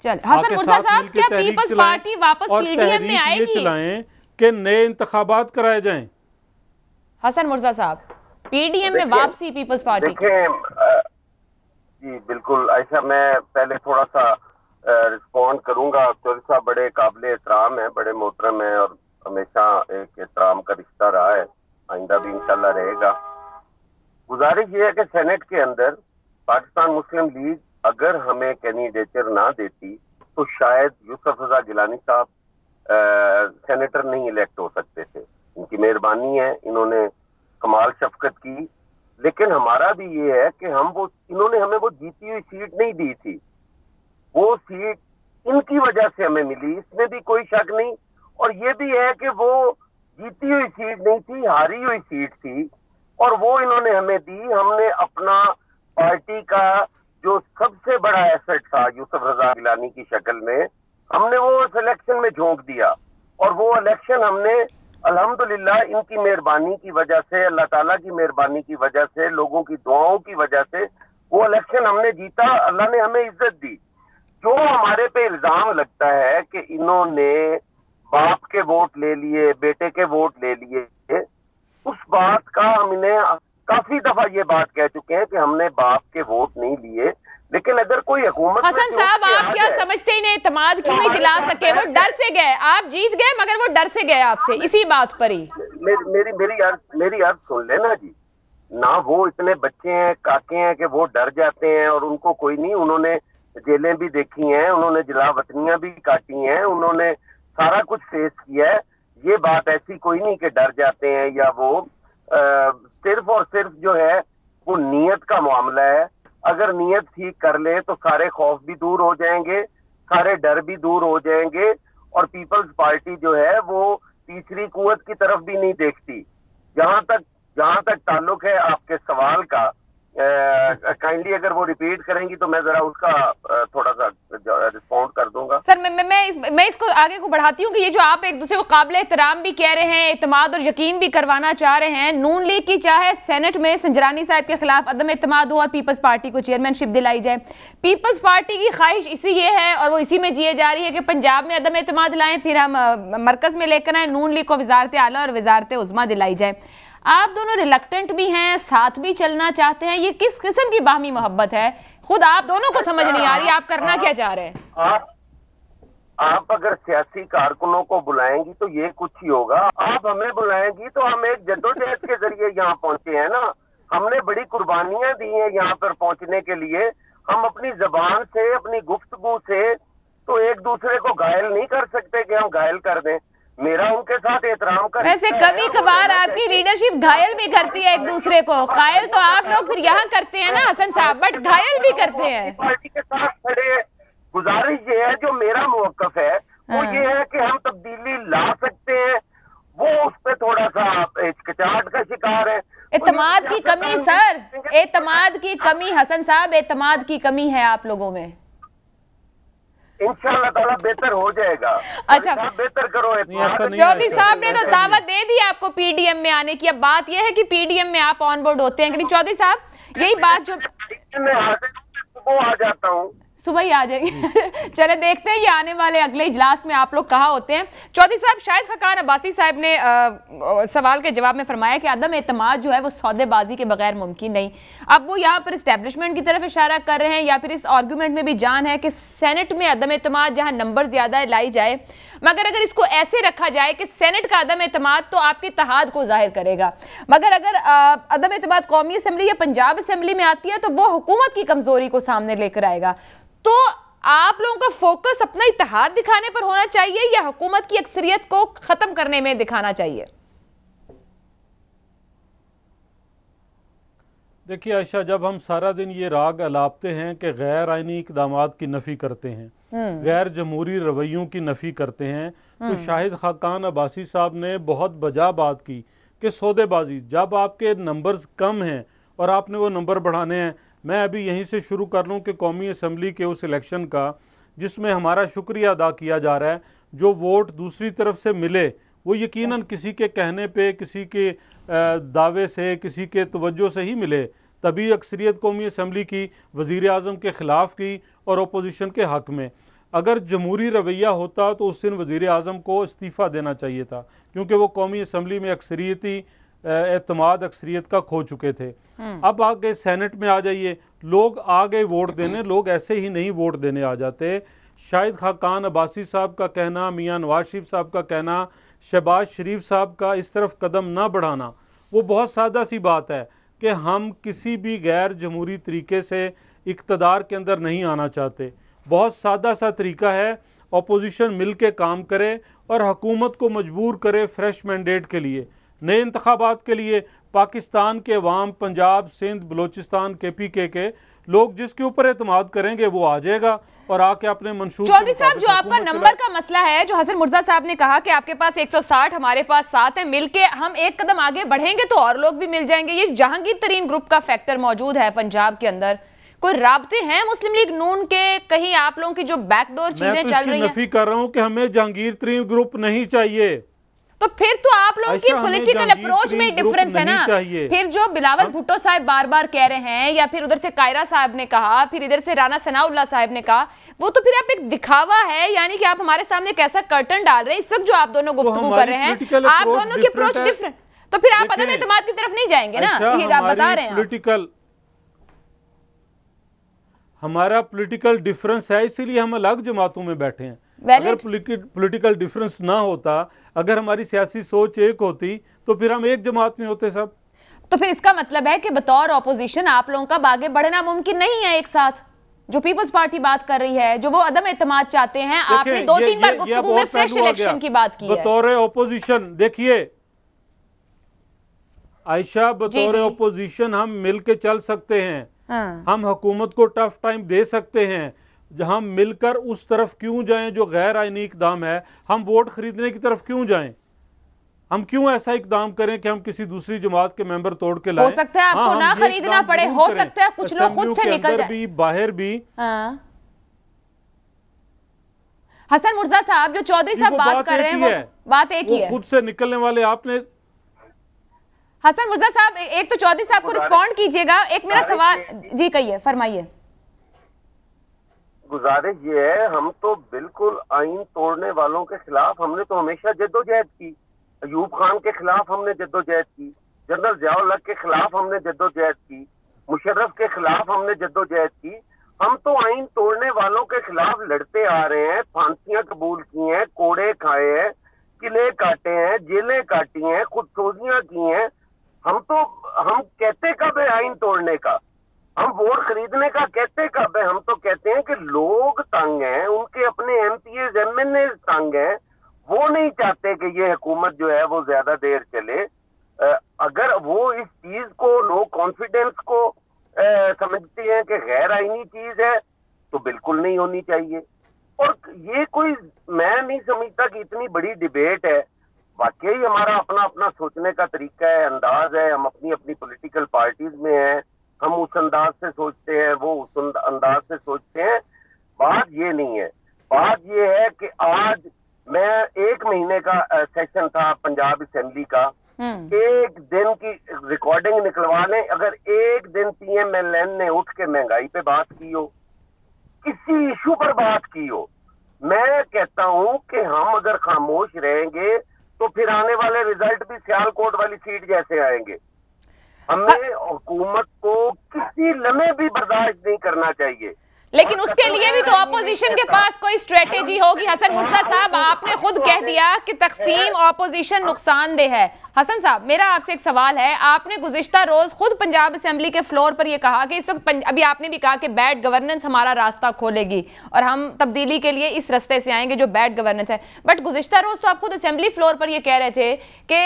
चल हसन मुर्तज़ा साहब, क्या पीपल्स पार्टी वापस पीडीएम में आएगी? चलाएं कि नए इंतखाबात कराए जाएं। हसन मुर्तज़ा साहब, पीडीएम में वापसी पीपल्स पार्टी की। जी बिल्कुल आयशा, मैं पहले थोड़ा सा रिस्पॉन्ड करूंगा। चौधरी साहब बड़े काबिल एहतराम है, बड़े मोहतरम है और हमेशा एक एहतराम का रिश्ता रहा है, आइंदा भी इंशाल्लाह रहेगा। गुजारिश ये है कि सेनेट के अंदर पाकिस्तान मुस्लिम लीग अगर हमें कैंडिडेचर ना देती तो शायद यूसुफ रजा गिलानी साहब सेनेटर नहीं इलेक्ट हो सकते थे। इनकी मेहरबानी है, इन्होंने कमाल शफकत की, लेकिन हमारा भी ये है कि इन्होंने हमें वो जीती हुई सीट नहीं दी थी, वो सीट इनकी वजह से हमें मिली, इसमें भी कोई शक नहीं। और ये भी है कि वो जीती हुई सीट नहीं थी, हारी हुई सीट थी और वो इन्होंने हमें दी। हमने अपना पार्टी का जो सबसे बड़ा एसेट था यूसुफ रजा गिलानी की शक्ल में, हमने वो सिलेक्शन में झोंक दिया और वो इलेक्शन हमने अल्हम्दुलिल्लाह इनकी मेहरबानी की वजह से, अल्लाह ताला की मेहरबानी की वजह से, लोगों की दुआओं की वजह से वो इलेक्शन हमने जीता। अल्लाह ने हमें इज्जत दी। जो हमारे पे इल्जाम लगता है कि इन्होंने बाप के वोट ले लिए, बेटे के वोट ले लिए, उस बात का हम इन्हें काफी दफा ये बात कह चुके हैं कि हमने बाप के वोट नहीं लिए। लेकिन अगर कोई हुकूमत हसन साहब, आप क्या समझते हैं एतमाद क्यों नहीं दिला सके? वो डर से गए, आप जीत गए मगर वो डर से गए आपसे, इसी बात पर ही। मेरी अर्ज सुन लेना जी। ना वो इतने बच्चे हैं, काके हैं कि वो डर जाते हैं और उनको कोई नहीं, उन्होंने जेलें भी देखी हैं, उन्होंने जलावतनियां भी काटी हैं, उन्होंने सारा कुछ फेस किया है। ये बात ऐसी कोई नहीं कि डर जाते हैं या वो सिर्फ और सिर्फ जो है वो नीयत का मामला है। अगर नीयत ठीक कर ले तो सारे खौफ भी दूर हो जाएंगे, सारे डर भी दूर हो जाएंगे और पीपल्स पार्टी जो है वो तीसरी कुव्वत की तरफ भी नहीं देखती। जहां तक ताल्लुक है आपके सवाल का, काइंडली अगर वो रिपीट करेंगी तो मैं जरा उसका थोड़ा सा रिस्पॉन्ड कर दूंगा। सर मैं इसको आगे को बढ़ाती हूँ कि ये जो आप एक दूसरे को काबिल एहतराम भी कह रहे हैं, एतमाद और यकीन भी करवाना चाह रहे हैं, नून लीग की चाहे सेनेट में संजरानी साहब के खिलाफ अदम एतमाद हो और पीपल्स पार्टी को चेयरमैनशिप दिलाई जाए। पीपल्स पार्टी की ख्वाहिश इसी ये है और वो इसी में जिए जा रही है कि पंजाब में अदम एतमाद लाएं, फिर हम मरकज में लेकर आए, नून लीग को वजारत आला और वजारत उज़्मा दिलाई जाए। आप दोनों रिलक्टेंट भी हैं, साथ भी चलना चाहते हैं, ये किस किस्म की बाहमी मोहब्बत है? खुद आप दोनों को समझ नहीं आ रही आप करना क्या चाह रहे हैं। आप अगर सियासी कारकुनों को बुलाएंगी तो ये कुछ ही होगा, आप हमें बुलाएंगी तो हम एक जद्दोजहद के जरिए यहाँ पहुंचे हैं ना। हमने बड़ी कुर्बानियां दी हैं यहाँ पर पहुंचने के लिए। हम अपनी जबान से, अपनी गुफ्तगू से तो एक दूसरे को घायल नहीं कर सकते कि हम घायल कर दें। मेरा उनके साथ एहतराम का, वैसे कभी कभार आपकी लीडरशिप घायल भी करती है एक दूसरे को। घायल तो आप लोग फिर यहाँ करते हैं ना हसन साहब, बट घायल भी करते हैं। पार्टी के साथ खड़े, गुजारिश ये है, जो मेरा मौकफ है वो ये है कि हम तब्दीली ला सकते हैं, वो उस पर थोड़ा सा हिचकिचाहट का शिकार है। एतमाद की कमी सर, एतमाद की कमी हसन साहब, एतमाद की कमी है आप लोगों में। इंशाअल्लाह ताला बेहतर हो जाएगा। अच्छा बेहतर करो। चौधरी साहब ने तो दावत दे दी आपको पीडीएम में आने की। अब बात यह है कि पीडीएम में आप ऑन बोर्ड होते हैं कि नहीं चौधरी साहब? यही बात जो वो आ जाता हूँ, सुबह ही आ जाएगी। चले देखते हैं ये आने वाले अगले इजलास में आप लोग कहाँ होते हैं। चौधरी साहब, शाहिद खाकान अब्बासी साहब ने सवाल के जवाब में फरमाया कि अदम एतमाद जो है वो सौदेबाजी के बगैर मुमकिन नहीं। अब वो यहाँ पर इस्टेब्लिशमेंट की तरफ इशारा कर रहे हैं या फिर इस आर्गूमेंट में भी जान है कि सेनेट में अदम एतमाद जहाँ नंबर ज्यादा है लाई जाए, मगर अगर इसको ऐसे रखा जाए कि सेनेट का अदम एतमाद तो आपके इत्तेहाद को जाहिर करेगा, मगर अगर अदम एतमाद कौमी असम्बली या पंजाब असम्बली में आती है तो वो हुकूमत की कमजोरी को सामने लेकर आएगा। तो आप लोगों का फोकस अपना इत्तेहाद दिखाने पर होना चाहिए या हुकूमत की अक्सरियत को खत्म करने में दिखाना चाहिए? देखिए आयशा, जब हम सारा दिन ये राग अलापते हैं कि गैर आइनी इक़दामात की नफ़ी करते हैं, गैर जमहूरी रवैयों की नफ़ी करते हैं, तो शाहिद खाकान अब्बासी साहब ने बहुत बजा बात की कि सौदेबाजी, जब आपके नंबर्स कम हैं और आपने वो नंबर बढ़ाने हैं। मैं अभी यहीं से शुरू कर लूँ कि कौमी असम्बली के उस इलेक्शन का जिसमें हमारा शुक्रिया अदा किया जा रहा है, जो वोट दूसरी तरफ से मिले वो यकीनन किसी के कहने पे, किसी के दावे से, किसी के तवज्जो से ही मिले, तभी अक्सरियत कौमी असम्बली की वज़ीर आज़म के ख़िलाफ़ की और अपोजिशन के हक़ में। अगर जमहूरी रवैया होता तो उस दिन वज़ीर आज़म को इस्तीफ़ा देना चाहिए था, क्योंकि वो कौमी असम्बली में अक्सरियती एतमाद अक्सरियत का खो चुके थे। अब आगे सेनेट में आ जाइए, लोग आ गए वोट देने, लोग ऐसे ही नहीं वोट देने आ जाते। शाहिद खाकान अब्बासी साहब का कहना, मियां नवाज शरीफ साहब का कहना, शहबाज शरीफ साहब का इस तरफ कदम ना बढ़ाना, वो बहुत सादा सी बात है कि हम किसी भी गैर जमहूरी तरीके से इक़्तिदार के अंदर नहीं आना चाहते। बहुत सादा सा तरीका है, अपोजिशन मिल के काम करे और हुकूमत को मजबूर करे फ्रेश मैंडेट के लिए, नए इंतखाबात के लिए। पाकिस्तान के अवाम, पंजाब, सिंध, बलोचिस्तान, KPK के लोग जिसके ऊपर एतमाद करेंगे वो आ जाएगा और आके अपने मंशूर। चौधरी साहब, जो आपका नंबर का मसला है, जो हसन मुर्तजा साहब ने कहा कि आपके पास 160, हमारे पास 7 है, मिलके हम एक कदम आगे बढ़ेंगे तो और लोग भी मिल जाएंगे। ये जहांगीर तरीन ग्रुप का फैक्टर मौजूद है पंजाब के अंदर। कोई राब्ते हैं मुस्लिम लीग नून के, कहीं आप लोगों की जो बैकडोर चीजें चल रही हैं? मैं नफी कर रहा हूं कि हमें जहांगीर तरीन ग्रुप नहीं चाहिए। तो फिर तो आप लोगों की पॉलिटिकल अप्रोच में डिफरेंस है ना। फिर जो बिलावल भुट्टो साहब बार बार कह रहे हैं, या फिर उधर से कायरा साहब ने कहा, फिर इधर से राना सनाउल्लाह साहब ने कहा, वो तो फिर आप एक दिखावा है, यानी कि आप हमारे सामने एक ऐसा कर्टन डाल रहे हैं इस वक्त जो आप दोनों गुफ्तगू कर रहे हैं, आप दोनों की अप्रोच डिफरेंट। तो फिर आप अदम एतमाद की तरफ नहीं जाएंगे ना, ये आप बता रहे हैं। हमारा पॉलिटिकल डिफरेंस है, इसीलिए हम अलग जमातों में बैठे हैं। अगर पॉलिटिकल डिफरेंस ना होता, अगर हमारी सियासी सोच एक होती, तो फिर हम एक जमात में होते सब। तो फिर इसका मतलब है कि बतौर ऑपोजिशन आप लोगों का आगे बढ़ना मुमकिन नहीं है एक साथ। जो पीपल्स पार्टी बात कर रही है, जो वो अदम एतमाद चाहते हैं, आपने 2-3 बार गुफ्तगू में फ्रेश इलेक्शन की बात की है। बतौर ऑपोजिशन देखिए आयशा, बतौर ऑपोजिशन हम मिलके चल सकते हैं। हम हुकूमत को टफ टाइम दे सकते हैं। जहां मिलकर उस तरफ क्यों जाएं जो गैर आईनी इकदाम है? हम वोट खरीदने की तरफ क्यों जाएं? हम क्यों ऐसा इकदाम करें कि हम किसी दूसरी जमात के मेंबर तोड़ के लाएं? हो सकता है आपको ना खरीदना पड़े, हो सकता है कुछ लोग खुद से निकल जाएं, भी बाहर भी। हसन मुर्तजा साहब, जो चौधरी साहब बात कर रहे हैं, वो बात एक ही है। खुद से निकलने वाले आपने। हसन मुर्तजा साहब, एक तो चौधरी साहब को रिस्पॉन्ड कीजिएगा, एक मेरा सवाल जी कहिए, फरमाइए। गुजारिश ये है, हम तो बिल्कुल आइन तोड़ने वालों के खिलाफ, हमने तो हमेशा जद्दोजहद की। अयूब खान के खिलाफ हमने जद्दोजहद की, जनरल ज़ियाउल हक के खिलाफ हमने जद्दोजहद की, मुशर्रफ के खिलाफ हमने जद्दोजहद की। हम तो आइन तोड़ने वालों के खिलाफ लड़ते आ रहे हैं, फांसियां कबूल की हैं, कोड़े खाए हैं, किले काटे हैं, जेलें काटी हैं, खुदसोजियां की हैं। हम कहते कब है आइन तोड़ने का? हम वोट खरीदने का कहते कब है? हम तो कहते हैं कि लोग तंग हैं, उनके अपने MPs MNAs तंग हैं, वो नहीं चाहते कि ये हुकूमत जो है वो ज्यादा देर चले। अगर वो इस चीज को, लो कॉन्फिडेंस को समझते हैं कि गैर आईनी चीज है, तो बिल्कुल नहीं होनी चाहिए। और ये कोई, मैं नहीं समझता कि इतनी बड़ी डिबेट है। वाकई हमारा अपना अपना सोचने का तरीका है, अंदाज है, हम अपनी अपनी पॉलिटिकल पार्टीज में हैं, हम उस अंदाज से सोचते हैं, वो उस अंदाज से सोचते हैं। बात ये नहीं है, बात ये है कि आज मैं 1 महीने का सेशन था पंजाब असेंबली का, एक दिन की रिकॉर्डिंग निकलवा लें। अगर एक दिन PMLN ने उठ के महंगाई पे बात की हो, किसी इशू पर बात की हो, मैं कहता हूं कि हम अगर खामोश रहेंगे तो फिर आने वाले रिजल्ट भी सियालकोट वाली सीट जैसे आएंगे। हमें हुकूमत को किसी लम्हे भी बर्दाश्त नहीं करना चाहिए। लेकिन उसके लिए भी तो ऑपोजिशन के पास कोई स्ट्रेटेजी होगी। हसन मुर्तजा साहब, आपने खुद कह दिया कि तकसीम ऑपोजिशन नुकसानदेह है। हसन साहब, मेरा आपसे एक सवाल है, आपने गुज़िश्ता रोज खुद पंजाब असेंबली के फ्लोर पर यह कहा कि इस वक्त, अभी आपने भी कहा कि बैड गवर्नेंस हमारा रास्ता खोलेगी और हम तब्दीली के लिए इस रास्ते से आएंगे जो बैड गवर्नेंस है। बट गुज़िश्ता रोज तो आप खुद असेंबली फ्लोर पर यह कह रहे थे कि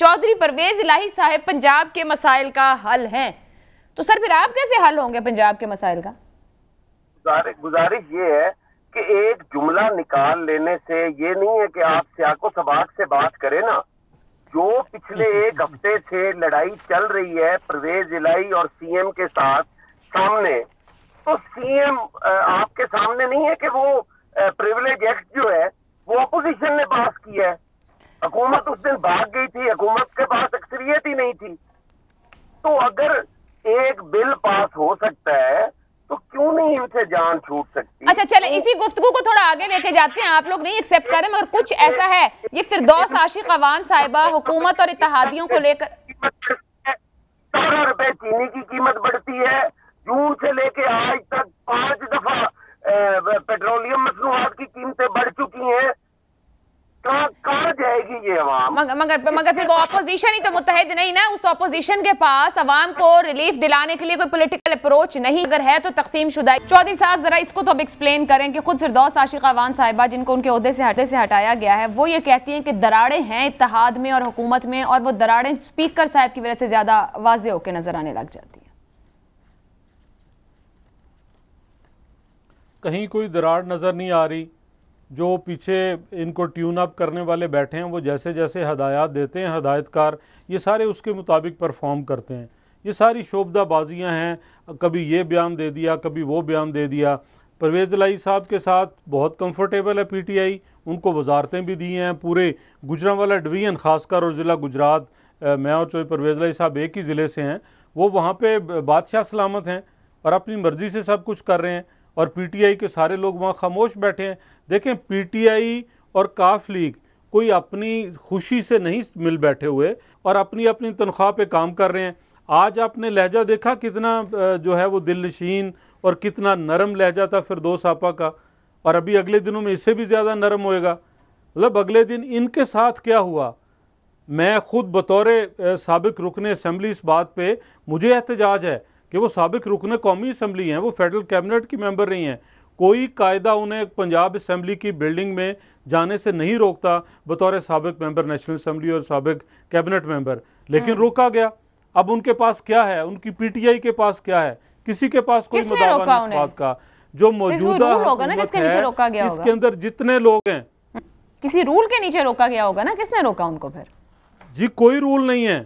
चौधरी परवेज इलाही साहब पंजाब के मसाइल का हल हैं। तो सर फिर आप कैसे हल होंगे पंजाब के मसाइल का? गुजारिश ये है कि एक जुमला निकाल लेने से ये नहीं है कि आप सियाको सबाक से बात करें ना। जो पिछले एक हफ्ते से लड़ाई चल रही है परवेज इलाही और सीएम के साथ सामने, तो सीएम आपके सामने नहीं है कि वो प्रिविलेज एक्ट जो है वो अपोजिशन ने पास किया है। हुकूमत उस दिन भाग गई थी, हुकूमत के पास अक्सरियत ही नहीं थी। तो अगर एक बिल पास हो सकता है तो क्यों नहीं इनसे जान छूट सकती? अच्छा चले, इसी गुफ्तगू को थोड़ा आगे लेके जाते हैं। आप लोग नहीं एक्सेप्ट कर रहे, मगर कुछ ऐसा है, ये फिरदौस आशिक अवान साहिबा हुकूमत और इत्तेहादियों को लेकर 17 रुपए चीनी की कीमत बढ़ती है, जून से लेके आज तक 5 दफा पेट्रोलियम मसनूआत की कीमतें बढ़ चुकी हैं। कहाँ जाएगी ये अवाम? मगर फिर वो ऑपोजिशन ही तो मुत्तहिद नहीं ना। उस ऑपोजिशन के पास अवाम को रिलीफ दिलाने के लिए कोई पॉलिटिकल अप्रोच नहीं, अगर है तो तकसीम शुदा। चौधरी साहब जरा इसको तो अब एक्सप्लेन करें कि खुद फिरदौस आशिक अवान साहिबा जिनको उनके ओहदे से हटाया गया है, वो ये कहती हैं कि दरारें हैं इत्तेहाद में और हुकूमत में, और वो दरारें स्पीकर साहब की वजह से ज्यादा वाज़ेह होकर नजर आने लग जाती है। कहीं कोई दरार नजर नहीं आ रही। जो पीछे इनको ट्यून अप करने वाले बैठे हैं वो जैसे जैसे हदायत देते हैं, हदायतकार ये सारे उसके मुताबिक परफॉर्म करते हैं। ये सारी शोबदाबाजियां हैं, कभी ये बयान दे दिया, कभी वो बयान दे दिया। परवेज इलाही साहब के साथ बहुत कंफर्टेबल है पीटीआई, उनको वजारतें भी दी हैं। पूरे गुजरांवाला डिवीज़न खासकर और ज़िला गुजरात, मैं और चौधरी परवेज इलाही साहब एक ही ज़िले से हैं, वो वहाँ पे बादशाह सलामत हैं और अपनी मर्जी से सब कुछ कर रहे हैं। और पीटीआई के सारे लोग वहाँ खामोश बैठे हैं। देखें, पीटीआई और काफ लीग कोई अपनी खुशी से नहीं मिल बैठे हुए और अपनी अपनी तनख्वाह पे काम कर रहे हैं। आज आपने लहजा देखा कितना जो है वो दिलनशीन और कितना नरम लहजा था फिरदौस आपा का, और अभी अगले दिनों में इससे भी ज़्यादा नरम होएगा। मतलब अगले दिन इनके साथ क्या हुआ, मैं खुद बतौर साबिक रुकन असम्बली इस बात पे मुझे एहतजाज है कि वो साबिक रुकन कौमी असम्बली हैं, वो फेडरल कैबिनेट की मेंबर रही हैं। कोई कायदा उन्हें पंजाब असम्बली की बिल्डिंग में जाने से नहीं रोकता बतौर साबिक मेंबर नेशनल असम्बली और साबिक कैबिनेट मेंबर, लेकिन रोका गया। अब उनके पास क्या है, उनकी पीटीआई के पास क्या है? किसी के पास कोई मुदावा नहीं इस बात का। जो मौजूदा हुकूमत है इसके अंदर जितने लोग हैं, किसी रूल के नीचे रोका गया होगा ना। किसने रोका उनको? फिर जी कोई रूल नहीं है।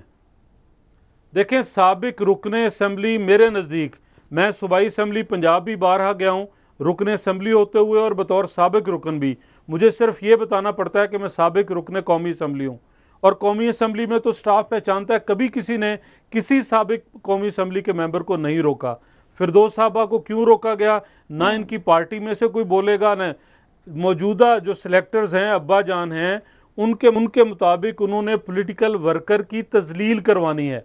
देखें, साबिक रुकन असम्बली मेरे नज़दीक, मैं सूबाई असम्बली पंजाब भी बारहा गया हूँ रुकन असम्बली होते हुए और बतौर साबिक रुकन भी। मुझे सिर्फ ये बताना पड़ता है कि मैं साबिक रुकन कौमी असम्बली हूँ, और कौमी असम्बली में तो स्टाफ पहचानता है। कभी किसी ने किसी साबिक कौमी असम्बली के मेंबर को नहीं रोका। फिरदौस साहबा को क्यों रोका गया? ना इनकी पार्टी में से कोई बोलेगा, ना मौजूदा जो सिलेक्टर्स हैं, अब्बा जान हैं, उनके मुताबिक उन्होंने पॉलिटिकल वर्कर की तजलील करवानी है।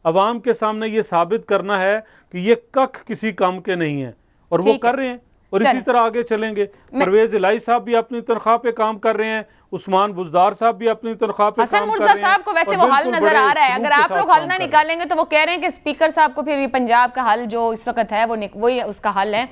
अवाम के सामने ये साबित करना है कि ये कख किसी काम के नहीं है, और वो कर रहे हैं और इसी तरह आगे चलेंगे। परवेज इलाही साहब भी अपनी तनख्वाह पे काम कर रहे हैं, उस्मान बुजदार साहब भी अपनी तनख्वाह पे काम कर रहे हैं। साहब को वैसे वो हल नजर आ रहा है। अगर आप लोग हल ना निकालेंगे तो वो कह रहे हैं कि स्पीकर साहब को फिर भी पंजाब का हल जो इस वक्त है वो उसका हल है।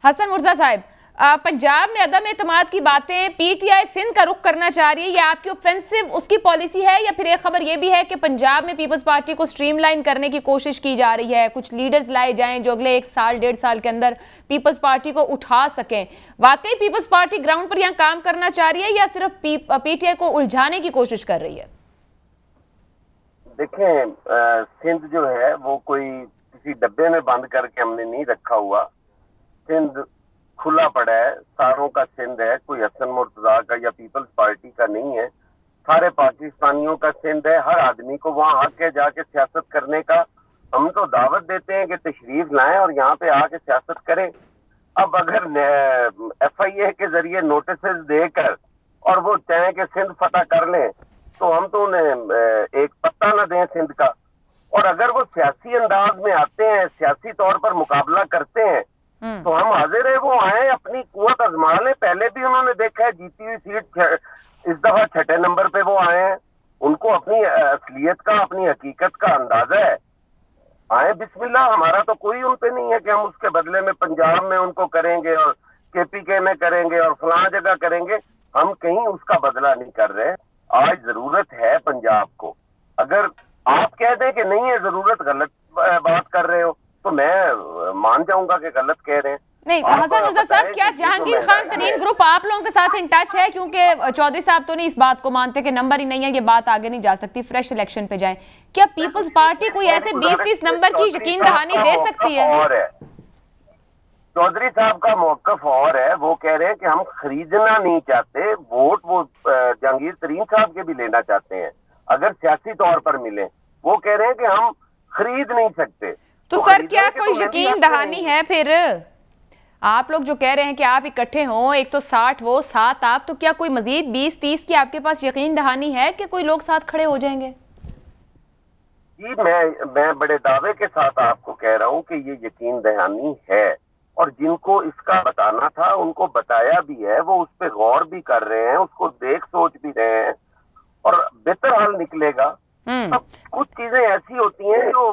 हसन मुर्जा साहब, पंजाब में अदम एतमाद की बातें पीटीआई सिंध का रुख करना चाह रही है, या आपकी ऑफेंसिव उसकी पॉलिसी है, या फिर एक खबर यह भी है कि पंजाब में पीपल्स पार्टी को स्ट्रीमलाइन करने की कोशिश की जा रही है, कुछ लीडर्स लाए जाएं जो अगले 1 साल 1.5 साल के अंदर पीपल्स पार्टी को उठा सकें। वाकई पीपल्स पार्टी ग्राउंड पर यहां काम करना चाह रही है या सिर्फ पीटीआई को उलझाने की कोशिश कर रही है? देखें, सिंध जो है वो कोई किसी डब्बे में बंद करके हमने नहीं रखा हुआ। सिंध खुला पड़ा है, सारों का सिंध है, कोई हसन मुर्तजा का या पीपल्स पार्टी का नहीं है, सारे पाकिस्तानियों का सिंध है। हर आदमी को वहाँ हक है जाके सियासत करने का। हम तो दावत देते हैं कि तशरीफ लाएं और यहाँ पे आके सियासत करें। अब अगर FIA के जरिए नोटिस देकर और वो चाहें कि सिंध फतह कर लें तो हम तो उन्हें एक पत्ता न दें सिंध का। और अगर वो सियासी अंदाज में आते हैं, सियासी तौर पर मुकाबला करते हैं, तो हम हाजिर है वो आए, अपनी कुवत आजमा लें। पहले भी उन्होंने देखा है जीती हुई सीट, इस दफा 6ठे नंबर पे वो आए हैं। उनको अपनी असलियत का, अपनी हकीकत का अंदाजा है। आए बिस्मिल्लाह, हमारा तो कोई उन पे नहीं है कि हम उसके बदले में पंजाब में उनको करेंगे और KPK में करेंगे और फलां जगह करेंगे। हम कहीं उसका बदला नहीं कर रहे। आज जरूरत है पंजाब को। अगर आप कह दें कि नहीं है जरूरत, गलत बात कर रहे हो, तो मैं मान जाऊंगा कि गलत कह रहे हैं। नहीं हसन मुर्तजा साहब, क्या जहांगीर खान तरीन ग्रुप आप लोगों के साथ इन टच है? क्योंकि चौधरी साहब तो नहीं इस बात को मानते कि नंबर ही नहीं है, ये बात आगे नहीं जा सकती, फ्रेश इलेक्शन पे जाएं। क्या पीपल्स पार्टी कोई ऐसे 20-30 नंबर की यकीन दहानी दे सकती है? चौधरी साहब का मौकफ और है, वो कह रहे हैं कि हम खरीदना नहीं चाहते वोट, वो जहांगीर तरीन साहब के भी लेना चाहते हैं अगर सियासी तौर पर मिले। वो कह रहे हैं कि हम खरीद नहीं सकते। तो सर क्या कोई यकीन दहानी है फिर? आप लोग जो कह रहे हैं कि आप इकट्ठे हों, 160 वो 7 आप, तो क्या कोई मजीद 20-30 की आपके पास यकीन दहानी है कि कोई लोग साथ खड़े हो जाएंगे? जी मैं बड़े दावे के साथ आपको कह रहा हूं कि ये यकीन दहानी है, और जिनको इसका बताना था उनको बताया भी है, वो उस पर गौर भी कर रहे हैं, उसको देख सोच भी रहे हैं और बेहतर हल निकलेगा। अब कुछ चीजें ऐसी होती हैं जो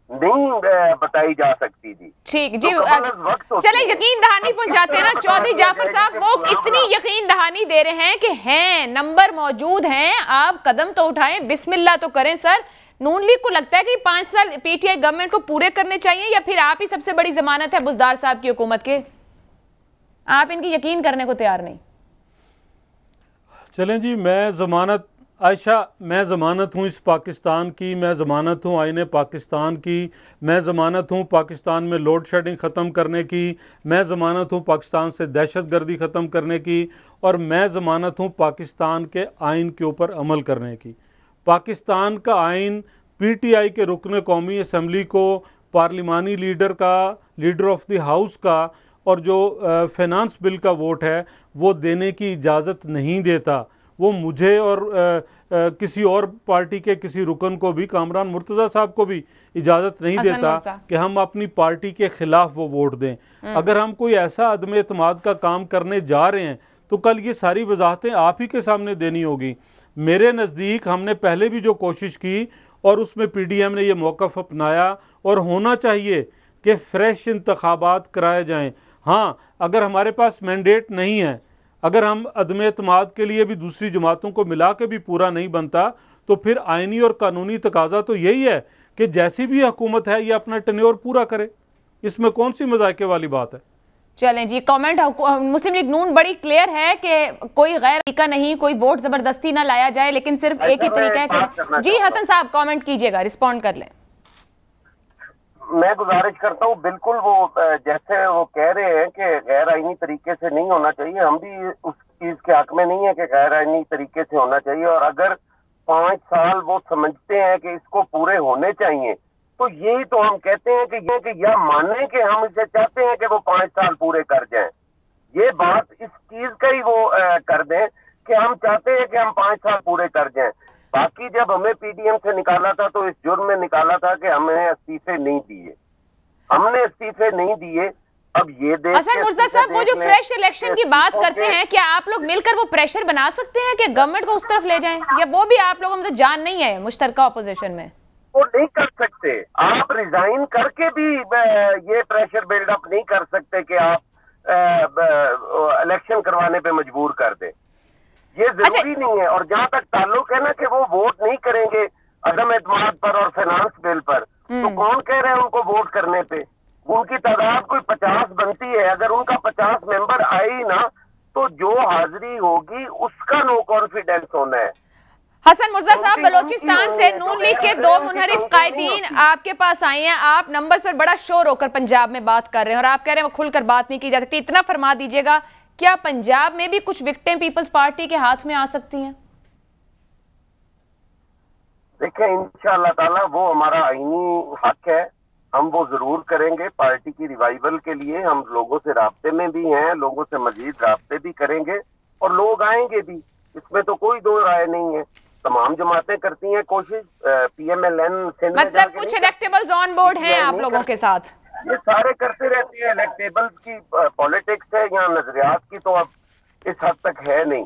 नहीं बताई जा सकती थी। ठीक जी, चले यकीन दहानी पहुंचाते हैं ना चौधरी जाफर साहब, वो इतनी यकीन दहानी दे रहे हैं कि हैं नंबर मौजूद हैं, आप कदम तो उठाएं, बिस्मिल्लाह तो करें। सर नून लीग को लगता है कि 5 साल पीटीआई गवर्नमेंट को पूरे करने चाहिए, या फिर आप ही सबसे बड़ी जमानत है बुज़दार साहब की हुकूमत के? आप इनकी यकीन करने को तैयार नहीं। चलें जी, मैं जमानत आयशा, मैं ज़मानत हूँ इस पाकिस्तान की, मैं ज़मानत हूँ आईने पाकिस्तान की, मैं ज़मानत हूँ पाकिस्तान में लोड शेडिंग ख़त्म करने की, मैं ज़मानत हूँ पाकिस्तान से दहशतगर्दी ख़त्म करने की, और मैं ज़मानत हूँ पाकिस्तान के आइन के ऊपर अमल करने की। पाकिस्तान का आइन पीटीआई के रुकन कौमी असम्बली को, पार्लिमानी लीडर का, लीडर ऑफ द हाउस का, और जो फाइनेंस बिल का वोट है वो देने की इजाज़त नहीं देता। वो मुझे और किसी और पार्टी के किसी रुकन को भी, कामरान मुर्तज़ा साहब को भी इजाज़त नहीं देता कि हम अपनी पार्टी के खिलाफ वो वोट दें। अगर हम कोई ऐसा अदम एतमाद का काम करने जा रहे हैं तो कल ये सारी वजाहतें आप ही के सामने देनी होगी। मेरे नज़दीक हमने पहले भी जो कोशिश की और उसमें पीडीएम ने यह मौक़िफ़ अपनाया, और होना चाहिए कि फ्रेश इंतखाबात कराए जाएं। हाँ, अगर हमारे पास मैंडेट नहीं है, अगर हम अदम एतमाद के लिए भी दूसरी जमातों को मिला के भी पूरा नहीं बनता, तो फिर आइनी और कानूनी तकाजा तो यही है कि जैसी भी हुकूमत है ये अपना टेन्योर पूरा करे। इसमें कौन सी मजाके वाली बात है? चलें जी, कमेंट मुस्लिम लीग नून बड़ी क्लियर है कि कोई गैर तरीका नहीं, कोई वोट जबरदस्ती ना लाया जाए, लेकिन सिर्फ एक ही तरीका है कि जी हसन साहब कमेंट कीजिएगा, रिस्पॉन्ड कर लें। मैं गुजारिश करता हूँ, बिल्कुल वो जैसे वो कह रहे हैं कि गैर आईनी तरीके से नहीं होना चाहिए, हम भी उस चीज के हक में नहीं है कि गैर आईनी तरीके से होना चाहिए। और अगर 5 साल वो समझते हैं कि इसको पूरे होने चाहिए, तो यही तो हम कहते हैं कि यह माने कि हम इसे चाहते हैं कि वो 5 साल पूरे कर जाएं। ये बात इस चीज का ही वो कर दें कि हम चाहते हैं कि हम 5 साल पूरे कर जाएं। बाकी जब हमें पीडीएम से निकाला था तो इस जुर्म में निकाला था कि हमें इस्तीफे नहीं दिए, हमने इस्तीफे नहीं दिए। अब ये देख हसन मुर्तज़ा साहब, वो जो फ्रेश इलेक्शन की बात करते हैं, क्या आप लोग मिलकर वो प्रेशर बना सकते हैं कि गवर्नमेंट को उस तरफ ले जाएं, या वो भी आप लोगों में तो जान नहीं है मुश्तरका अपोजिशन में? वो नहीं कर सकते। आप रिजाइन करके भी ये प्रेशर बिल्डअप नहीं कर सकते कि आप इलेक्शन करवाने पे मजबूर कर दे। ये जरूरी नहीं है। और जहां तक ताल्लुक है ना कि वो वोट नहीं करेंगे अदम एतमाद पर और फाइनेंस बिल पर, तो कौन कह रहे हैं उनको वोट करने पे? उनकी तादाद कोई 50 बनती है, अगर उनका 50 मेंबर आए ही ना, तो जो हाजिरी होगी उसका नो कॉन्फिडेंस होना है। हसन मुर्तज़ा साहब, बलोचिस्तान से नून लीग के 2 मुनहरिफ कायदीन आपके पास आए हैं, आप नंबर्स पर बड़ा शोर होकर पंजाब में बात कर रहे हैं और आप कह रहे हैं वो खुलकर बात नहीं की जा सकती। इतना फरमा दीजिएगा, क्या पंजाब में भी कुछ विक्टिम पीपल्स पार्टी के हाथ में आ सकती हैं? देखें, इंशाअल्लाह ताला वो हमारा आईनी हक है, हम वो जरूर करेंगे। पार्टी की रिवाइवल के लिए हम लोगों से राब्ते में भी हैं, लोगों से मजीद राब्ते भी करेंगे और लोग आएंगे भी, इसमें तो कोई दो राय नहीं है। तमाम जमातें करती हैं कोशिश, पीएमएलएन मतलब कुछ इलेक्टेबल्स ऑन बोर्ड हैं आप लोगों के साथ? ये सारे करते रहते हैं। इलेक्टेबल्स की पॉलिटिक्स है या नजरियात की तो अब इस हद तक है नहीं।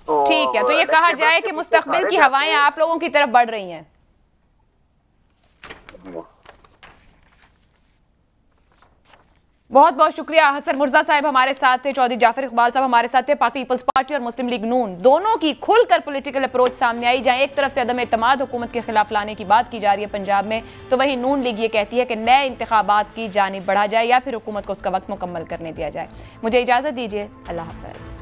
तो ठीक है, तो ये कहा जाए कि मुस्तकबिल की हवाएं आप लोगों की तरफ बढ़ रही हैं। बहुत बहुत शुक्रिया। हसन मुर्जा साहब हमारे साथ थे, चौधरी जाफर इकबाल साहब हमारे साथ थे। पाक पीपल्स पार्टी और मुस्लिम लीग नून दोनों की खुलकर पॉलिटिकल अप्रोच सामने आई। जहां एक तरफ से अदम एतमाद हुकूमत के खिलाफ लाने की बात की जा रही है पंजाब में, तो वहीं नून लीग ये कहती है कि नए इंतखाबात की जानिब बढ़ा जाए या फिर हुकूमत को उसका वक्त मुकम्मल करने दिया जाए। मुझे इजाजत दीजिए, अल्लाह हाफ़िज़।